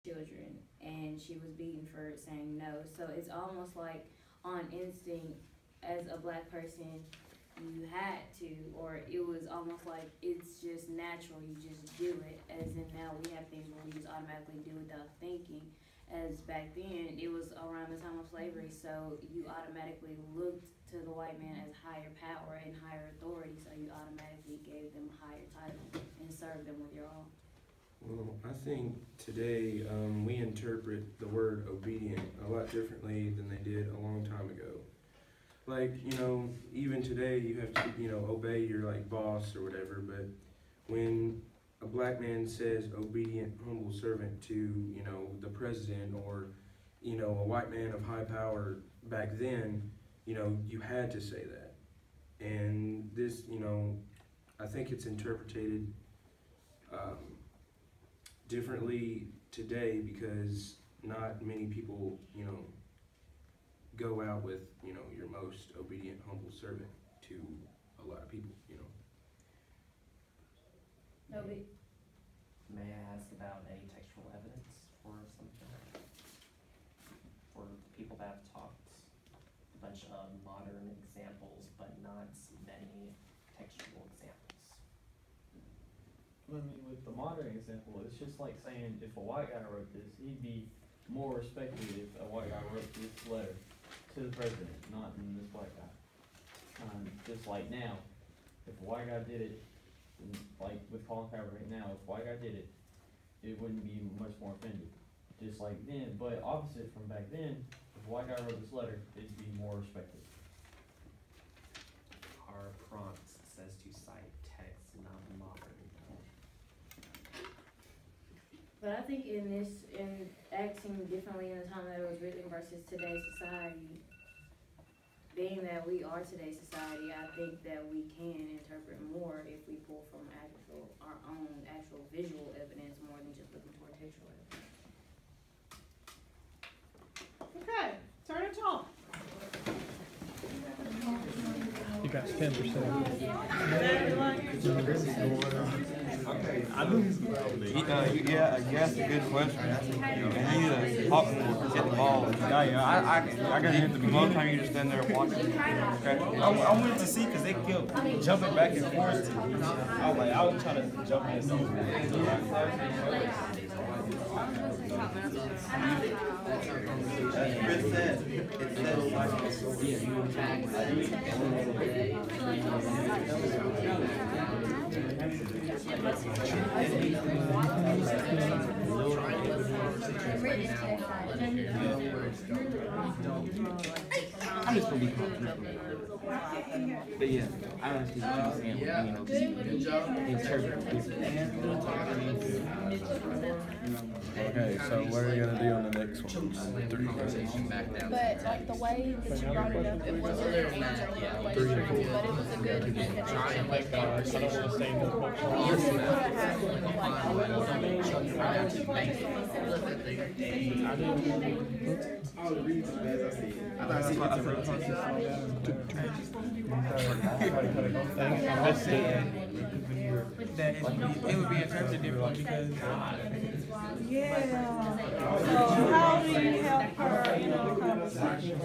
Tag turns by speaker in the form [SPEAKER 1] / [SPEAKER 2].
[SPEAKER 1] children, and she was beaten for saying no. So it's almost like on instinct, as a black person, you had to, or it was almost like it's just natural, you just do it. As in now we have things where we just automatically do without thinking. As back then, it was around the time of slavery, so you automatically looked to the white man as higher power and higher authority, so you automatically gave them a higher title and served them with your own.
[SPEAKER 2] Well, I think today we interpret the word obedient a lot differently than they did a long time ago. Like, even today you have to, obey your boss or whatever, but when a black man says obedient, humble servant to, the president or, a white man of high power back then, you had to say that. And this, I think it's interpreted differently today because not many people, go out with, your most obedient, humble servant to a lot of people,
[SPEAKER 1] Nobody.
[SPEAKER 3] May I ask about any textual evidence for something? For people that have talked, a bunch of modern examples, but not many textual examples.
[SPEAKER 4] I mean, with the modern example, it's just like saying if a white guy wrote this, he'd be more respected if a white guy wrote this letter to the president, not in this black guy. Just like now, if a white guy did it, like with Colin Kaepernick right now, if a white guy did it, it wouldn't be much more offended. Just like then, but opposite from back then, if a white guy wrote this letter, it'd be more respected.
[SPEAKER 3] Our prompt says to cite text, not modern.
[SPEAKER 1] But I think in acting differently in the time that it was written versus today's society, being that we are today's society, I think that we can interpret more if we pull from our own actual visual evidence more than just looking toward textual evidence.
[SPEAKER 5] Okay, turn it on.
[SPEAKER 6] You got 10%.
[SPEAKER 7] You asked a good question. And you need to talk more, get involved. I got hit the most time you just stand there watching. Okay.
[SPEAKER 8] I wanted to see because they kept jumping back and forth. I was trying to jump in.
[SPEAKER 7] Chris said, it says
[SPEAKER 8] I'm just gonna be confident. But yeah, I don't understand, interpret this.
[SPEAKER 6] Okay, so what are you gonna do on the next one? 3.
[SPEAKER 9] But like the way that you brought it up, it wasn't an answer the way, but it was a good indication.
[SPEAKER 6] I don't want to say no.
[SPEAKER 9] You could have had like a little
[SPEAKER 6] I missed it.
[SPEAKER 8] That it would be interpreted differently because
[SPEAKER 5] Yeah. So how do you help her in the conversation?